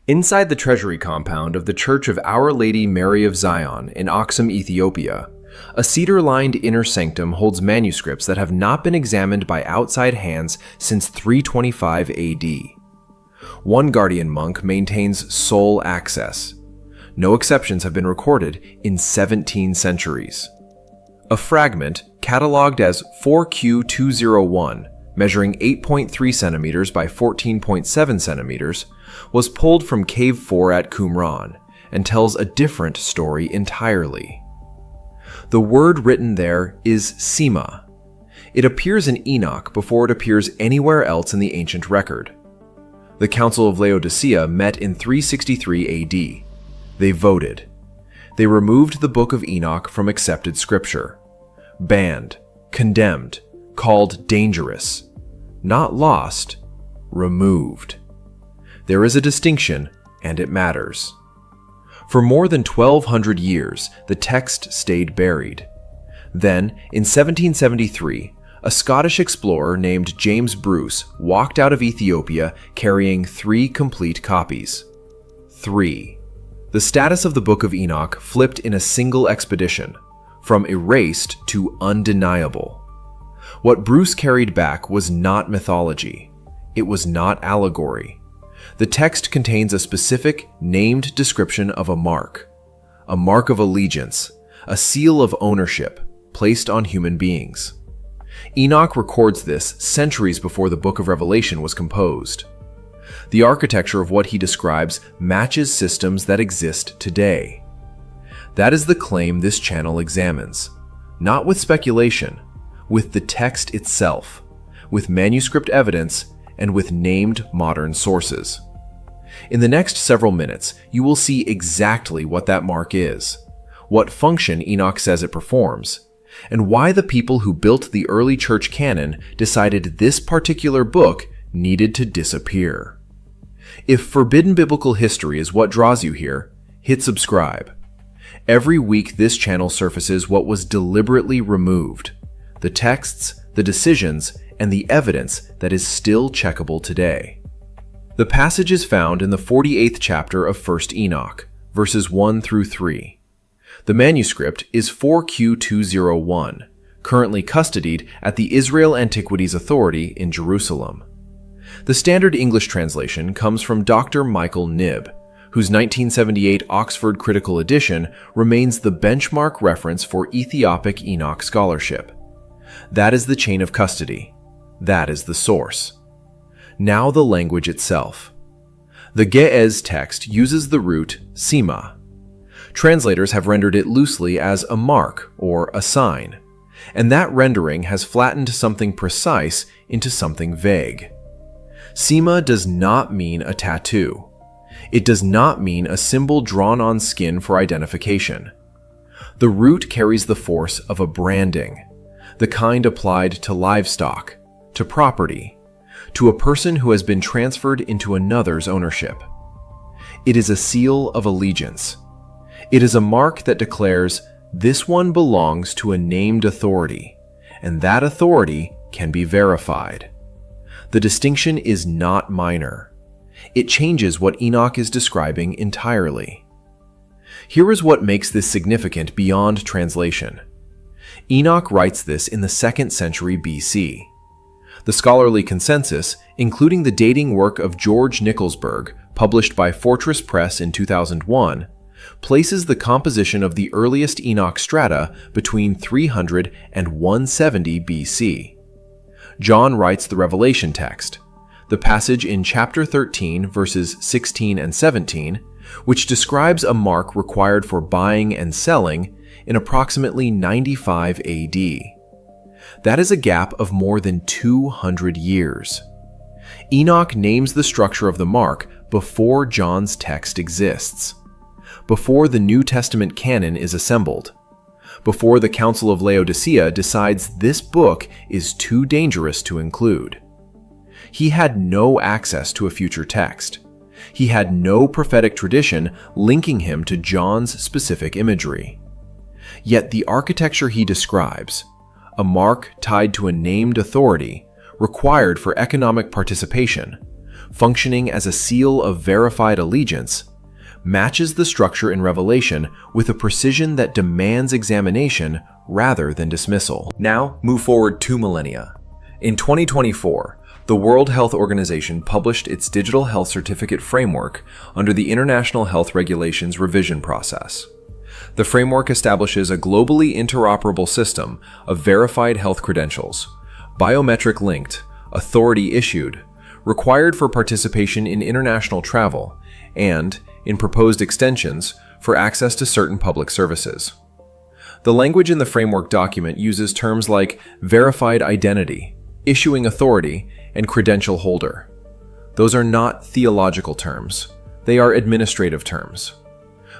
Inside the treasury compound of the Church of Our Lady Mary of Zion in Aksum, Ethiopia, a cedar-lined inner sanctum holds manuscripts that have not been examined by outside hands since 325 AD. One guardian monk maintains sole access. No exceptions have been recorded in 17 centuries. A fragment, catalogued as 4Q201, measuring 8.3 centimeters by 14.7 centimeters, was pulled from Cave 4 at Qumran and tells a different story entirely. The word written there is sema. It appears in Enoch before it appears anywhere else in the ancient record. The Council of Laodicea met in 363 AD. They voted. They removed the Book of Enoch from accepted scripture. Banned, condemned, called dangerous. Not lost, removed. There is a distinction, and it matters. For more than 1,200 years, the text stayed buried. Then, in 1773, a Scottish explorer named James Bruce walked out of Ethiopia carrying 3 complete copies. 3. The status of the Book of Enoch flipped in a single expedition, from erased to undeniable. What Bruce carried back was not mythology. It was not allegory. The text contains a specific, named description of a mark of allegiance, a seal of ownership placed on human beings. Enoch records this centuries before the Book of Revelation was composed. The architecture of what he describes matches systems that exist today. That is the claim this channel examines, not with speculation, with the text itself, with manuscript evidence, and with named modern sources. In the next several minutes, you will see exactly what that mark is, what function Enoch says it performs, and why the people who built the early church canon decided this particular book needed to disappear. If forbidden biblical history is what draws you here, hit subscribe. Every week this channel surfaces what was deliberately removed, the texts, the decisions, and the evidence that is still checkable today. The passage is found in the 48th chapter of 1 Enoch, verses 1 through 3. The manuscript is 4Q201, currently custodied at the Israel Antiquities Authority in Jerusalem. The standard English translation comes from Dr. Michael Knibb, whose 1978 Oxford Critical Edition remains the benchmark reference for Ethiopic Enoch scholarship. That is the chain of custody. That is the source. Now the language itself. The Ge'ez text uses the root sema. Translators have rendered it loosely as a mark or a sign, and that rendering has flattened something precise into something vague. Sema does not mean a tattoo. It does not mean a symbol drawn on skin for identification. The root carries the force of a branding, the kind applied to livestock, to property, to a person who has been transferred into another's ownership. It is a seal of allegiance. It is a mark that declares this one belongs to a named authority, and that authority can be verified. The distinction is not minor. It changes what Enoch is describing entirely. Here is what makes this significant beyond translation. Enoch writes this in the 2nd century BC. The scholarly consensus, including the dating work of George Nicholsburg, published by Fortress Press in 2001, places the composition of the earliest Enoch strata between 300 and 170 BC. John writes the Revelation text, the passage in chapter 13, verses 16 and 17, which describes a mark required for buying and selling in approximately 95 AD. That is a gap of more than 200 years. Enoch names the structure of the mark before John's text exists, before the New Testament canon is assembled, before the Council of Laodicea decides this book is too dangerous to include. He had no access to a future text. He had no prophetic tradition linking him to John's specific imagery. Yet the architecture he describes, a mark tied to a named authority, required for economic participation, functioning as a seal of verified allegiance, matches the structure in Revelation with a precision that demands examination rather than dismissal. Now, move forward 2 millennia. In 2024, the World Health Organization published its Digital Health Certificate Framework under the International Health Regulations revision process. The framework establishes a globally interoperable system of verified health credentials, biometric-linked, authority-issued, required for participation in international travel, and, in proposed extensions, for access to certain public services. The language in the framework document uses terms like verified identity, issuing authority, and credential holder. Those are not theological terms. They are administrative terms.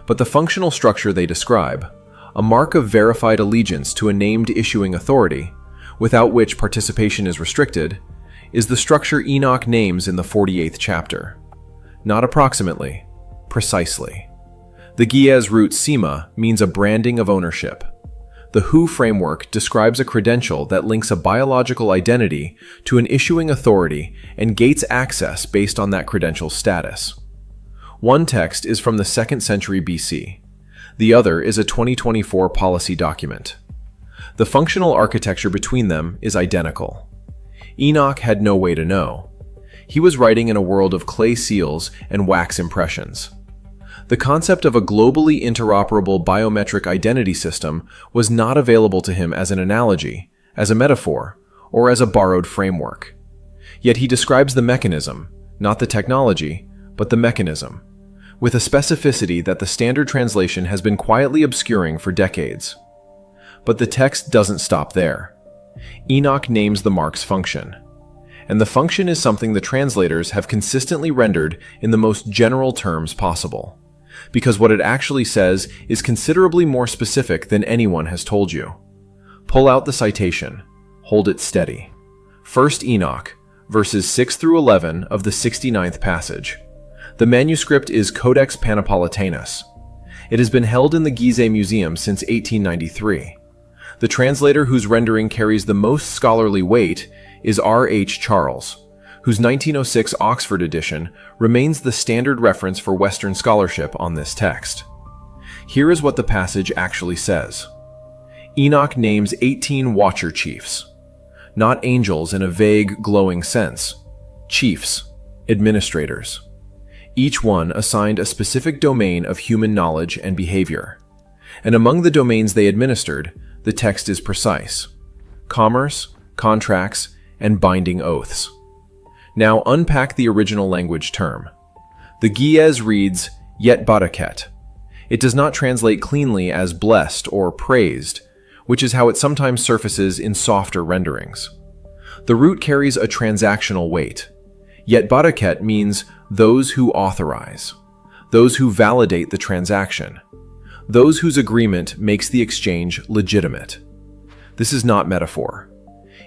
But the functional structure they describe, a mark of verified allegiance to a named issuing authority, without which participation is restricted, is the structure Enoch names in the 48th chapter. Not approximately, precisely. The Ge'ez root sema means a branding of ownership. The WHO framework describes a credential that links a biological identity to an issuing authority and gates access based on that credential's status. One text is from the 2nd century BC. The other is a 2024 policy document. The functional architecture between them is identical. Enoch had no way to know. He was writing in a world of clay seals and wax impressions. The concept of a globally interoperable biometric identity system was not available to him as an analogy, as a metaphor, or as a borrowed framework. Yet he describes the mechanism, not the technology, but the mechanism, with a specificity that the standard translation has been quietly obscuring for decades. But the text doesn't stop there. Enoch names the mark's function. And the function is something the translators have consistently rendered in the most general terms possible, because what it actually says is considerably more specific than anyone has told you. Pull out the citation. Hold it steady. 1 Enoch, verses 6 through 11 of the 69th passage. The manuscript is Codex Panapolitanus. It has been held in the Gizeh Museum since 1893. The translator whose rendering carries the most scholarly weight is R.H. Charles, whose 1906 Oxford edition remains the standard reference for Western scholarship on this text. Here is what the passage actually says. Enoch names 18 watcher chiefs. Not angels in a vague, glowing sense. Chiefs, administrators. Each one assigned a specific domain of human knowledge and behavior. And among the domains they administered, the text is precise. Commerce, contracts, and binding oaths. Now unpack the original language term. The Ge'ez reads, yet baraket. It does not translate cleanly as blessed or praised, which is how it sometimes surfaces in softer renderings. The root carries a transactional weight. Yet baraket means those who authorize, those who validate the transaction, those whose agreement makes the exchange legitimate. This is not metaphor.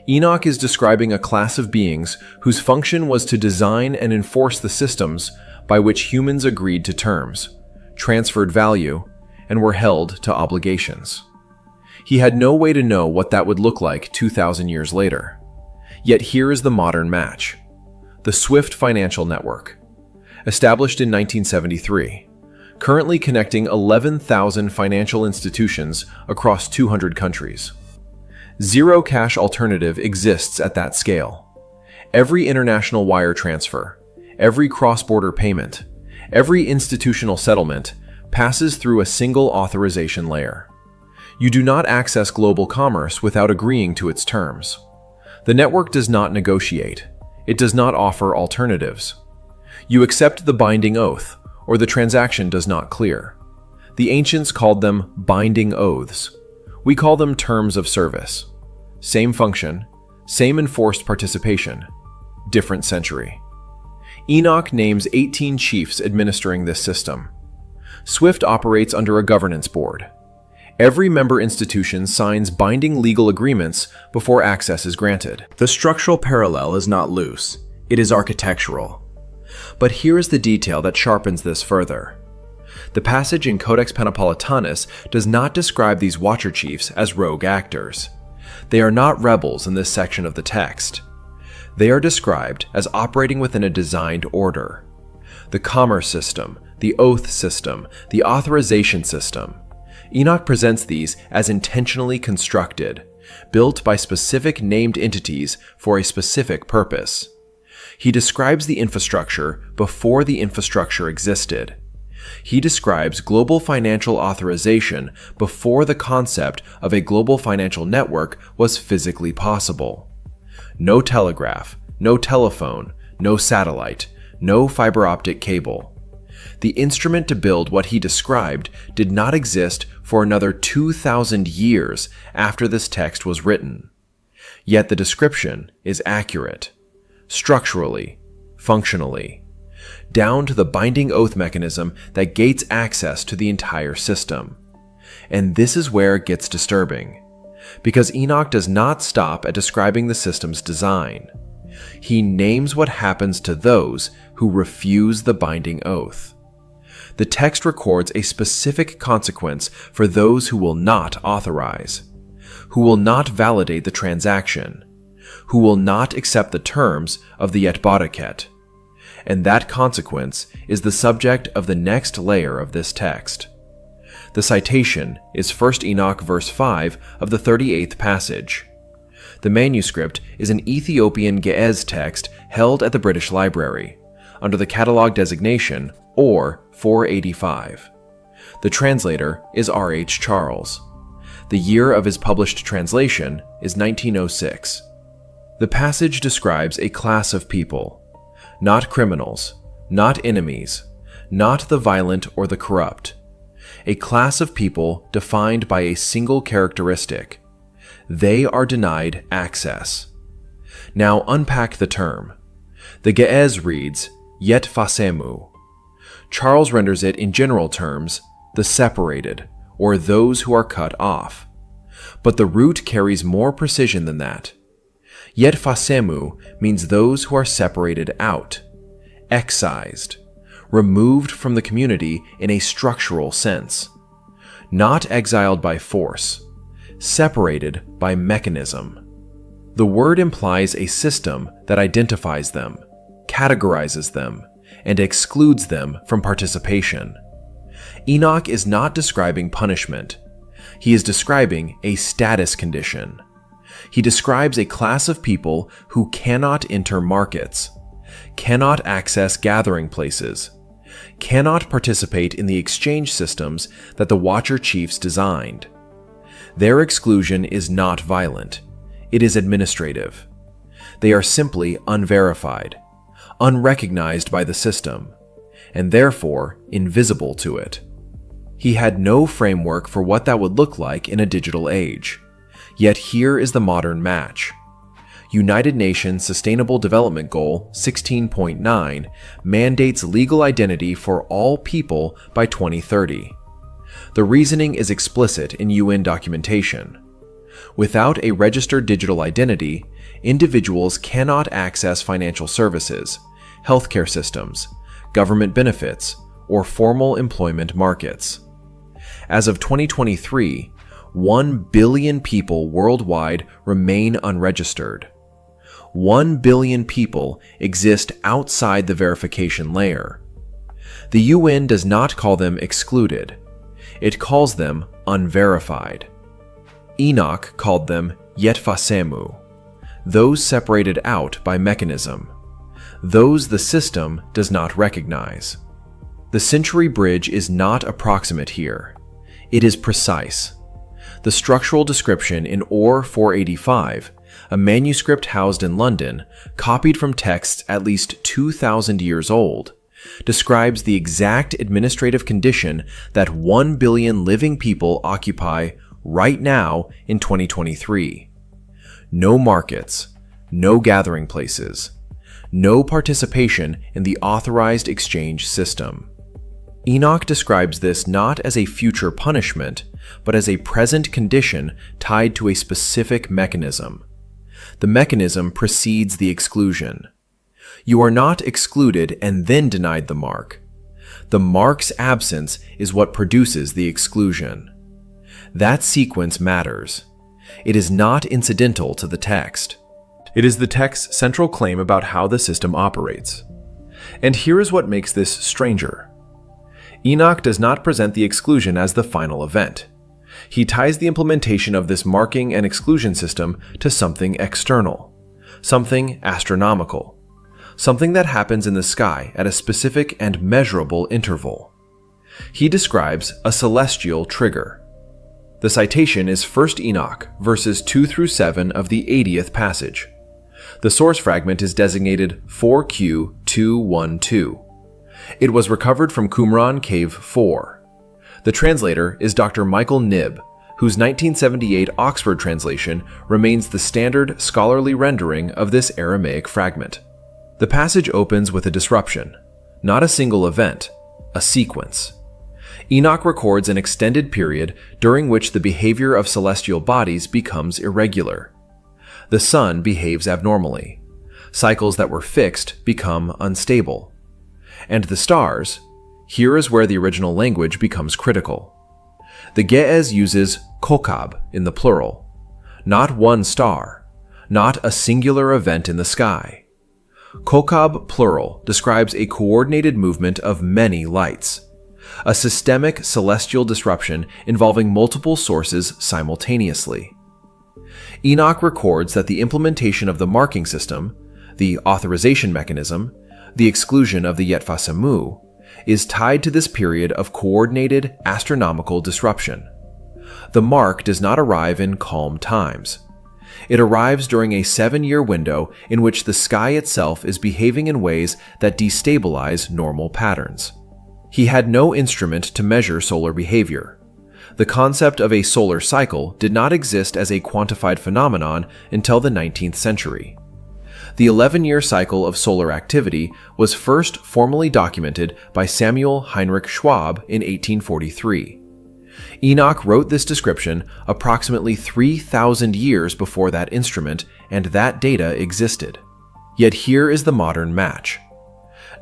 Enoch is describing a class of beings whose function was to design and enforce the systems by which humans agreed to terms, transferred value, and were held to obligations. He had no way to know what that would look like 2,000 years later. Yet here is the modern match. The SWIFT financial network. Established in 1973, currently connecting 11,000 financial institutions across 200 countries. Zero cash alternative exists at that scale. Every international wire transfer, every cross-border payment, every institutional settlement passes through a single authorization layer. You do not access global commerce without agreeing to its terms. The network does not negotiate. It does not offer alternatives. You accept the binding oath, or the transaction does not clear. The ancients called them binding oaths. We call them terms of service. Same function, same enforced participation, different century. Enoch names 18 chiefs administering this system. SWIFT operates under a governance board. Every member institution signs binding legal agreements before access is granted. The structural parallel is not loose, it is architectural. But here is the detail that sharpens this further. The passage in Codex Panapolitanus does not describe these watcher chiefs as rogue actors. They are not rebels in this section of the text. They are described as operating within a designed order. The commerce system, the oath system, the authorization system. Enoch presents these as intentionally constructed, built by specific named entities for a specific purpose. He describes the infrastructure before the infrastructure existed. He describes global financial authorization before the concept of a global financial network was physically possible. No telegraph, no telephone, no satellite, no fiber optic cable. The instrument to build what he described did not exist for another 2,000 years after this text was written. Yet the description is accurate, structurally, functionally, down to the binding oath mechanism that gates access to the entire system. And this is where it gets disturbing, because Enoch does not stop at describing the system's design. He names what happens to those who refuse the binding oath. The text records a specific consequence for those who will not authorize, who will not validate the transaction, who will not accept the terms of the Yetbadaket. And that consequence is the subject of the next layer of this text. The citation is 1 Enoch verse 5 of the 38th passage. The manuscript is an Ethiopian Ge'ez text held at the British Library, under the catalog designation or 485. The translator is R.H. Charles. The year of his published translation is 1906. The passage describes a class of people, not criminals, not enemies, not the violent or the corrupt. A class of people defined by a single characteristic. They are denied access. Now unpack the term. The Ge'ez reads, Yet Fasemu. Charles renders it in general terms, the separated, or those who are cut off. But the root carries more precision than that. Yet Fasemu means those who are separated out, excised, removed from the community in a structural sense, not exiled by force, separated by mechanism. The word implies a system that identifies them, categorizes them, and excludes them from participation. Enoch is not describing punishment. He is describing a status condition. He describes a class of people who cannot enter markets, cannot access gathering places, cannot participate in the exchange systems that the Watcher Chiefs designed. Their exclusion is not violent. It is administrative. They are simply unverified, unrecognized by the system, and therefore invisible to it. He had no framework for what that would look like in a digital age. Yet here is the modern match. United Nations Sustainable Development Goal 16.9 mandates legal identity for all people by 2030. The reasoning is explicit in UN documentation. Without a registered digital identity, individuals cannot access financial services, healthcare systems, government benefits, or formal employment markets. As of 2023, 1 billion people worldwide remain unregistered. 1 billion people exist outside the verification layer. The UN does not call them excluded. It calls them unverified. Enoch called them Yetfasemu, those separated out by mechanism, those the system does not recognize. The century bridge is not approximate here. It is precise. The structural description in OR 485, a manuscript housed in London, copied from texts at least 2,000 years old, describes the exact administrative condition that 1 billion living people occupy right now in 2023. No markets, no gathering places, no participation in the authorized exchange system. Enoch describes this not as a future punishment, but as a present condition tied to a specific mechanism. The mechanism precedes the exclusion. You are not excluded and then denied the mark. The mark's absence is what produces the exclusion. That sequence matters. It is not incidental to the text. It is the text's central claim about how the system operates. And here is what makes this stranger. Enoch does not present the exclusion as the final event. He ties the implementation of this marking and exclusion system to something external, something astronomical, something that happens in the sky at a specific and measurable interval. He describes a celestial trigger. The citation is 1 Enoch, verses 2 through 7 of the 80th passage. The source fragment is designated 4Q212. It was recovered from Qumran Cave 4. The translator is Dr. Michael Knibb, whose 1978 Oxford translation remains the standard scholarly rendering of this Aramaic fragment. The passage opens with a disruption, not a single event, a sequence. Enoch records an extended period during which the behavior of celestial bodies becomes irregular. The sun behaves abnormally. Cycles that were fixed become unstable. And the stars, here is where the original language becomes critical. The Ge'ez uses kokab in the plural, not one star, not a singular event in the sky. Kokab plural describes a coordinated movement of many lights, a systemic celestial disruption involving multiple sources simultaneously. Enoch records that the implementation of the marking system, the authorization mechanism, the exclusion of the Yetfasamu, is tied to this period of coordinated astronomical disruption. The mark does not arrive in calm times. It arrives during a 7-year window in which the sky itself is behaving in ways that destabilize normal patterns. He had no instrument to measure solar behavior. The concept of a solar cycle did not exist as a quantified phenomenon until the 19th century. The 11-year cycle of solar activity was first formally documented by Samuel Heinrich Schwab in 1843. Enoch wrote this description approximately 3,000 years before that instrument and that data existed. Yet here is the modern match.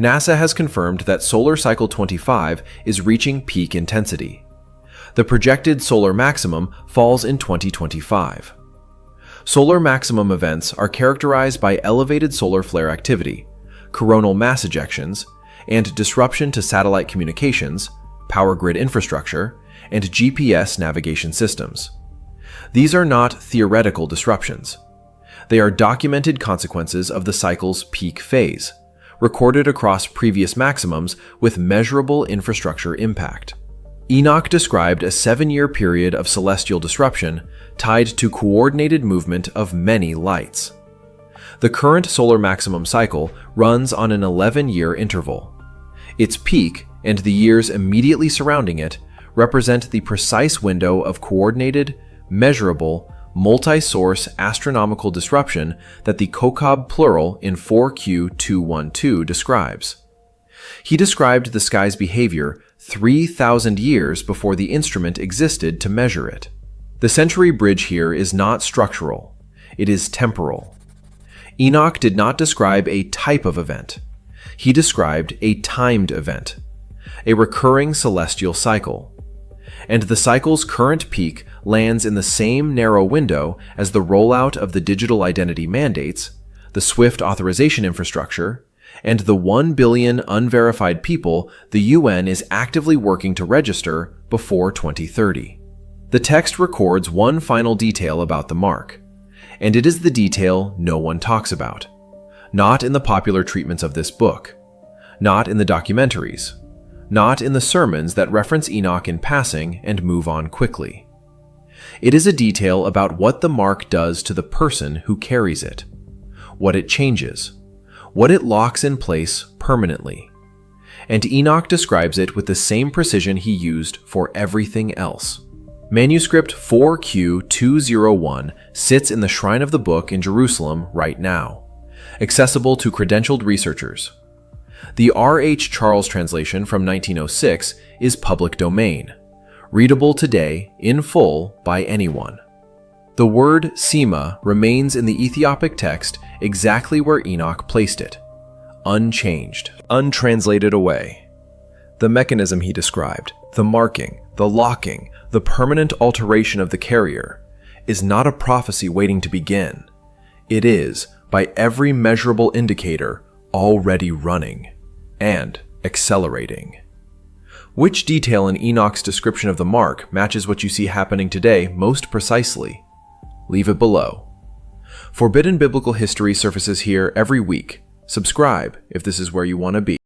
NASA has confirmed that solar cycle 25 is reaching peak intensity. The projected solar maximum falls in 2025. Solar maximum events are characterized by elevated solar flare activity, coronal mass ejections, and disruption to satellite communications, power grid infrastructure, and GPS navigation systems. These are not theoretical disruptions. They are documented consequences of the cycle's peak phase, recorded across previous maximums with measurable infrastructure impact. Enoch described a 7-year period of celestial disruption tied to coordinated movement of many lights. The current solar maximum cycle runs on an 11-year interval. Its peak and the years immediately surrounding it represent the precise window of coordinated, measurable, multi-source astronomical disruption that the Kokab plural in 4Q212 describes. He described the sky's behavior 3,000 years before the instrument existed to measure it. The century bridge here is not structural, it is temporal. Enoch did not describe a type of event. He described a timed event, a recurring celestial cycle. And the cycle's current peak lands in the same narrow window as the rollout of the digital identity mandates, the SWIFT authorization infrastructure, and the 1 billion unverified people the UN is actively working to register before 2030. The text records one final detail about the mark, and it is the detail no one talks about. Not in the popular treatments of this book, not in the documentaries, not in the sermons that reference Enoch in passing and move on quickly. It is a detail about what the mark does to the person who carries it, what it changes, what it locks in place permanently. And Enoch describes it with the same precision he used for everything else. Manuscript 4Q201 sits in the Shrine of the Book in Jerusalem right now, accessible to credentialed researchers. The R.H. Charles translation from 1906 is public domain, readable today in full by anyone. The word sema remains in the Ethiopic text exactly where Enoch placed it, unchanged, untranslated away. The mechanism he described, the marking, the locking, the permanent alteration of the carrier, is not a prophecy waiting to begin. It is by every measurable indicator already running and accelerating. Which detail in Enoch's description of the mark matches what you see happening today most precisely? Leave it below. Forbidden Biblical History surfaces here every week. Subscribe if this is where you want to be.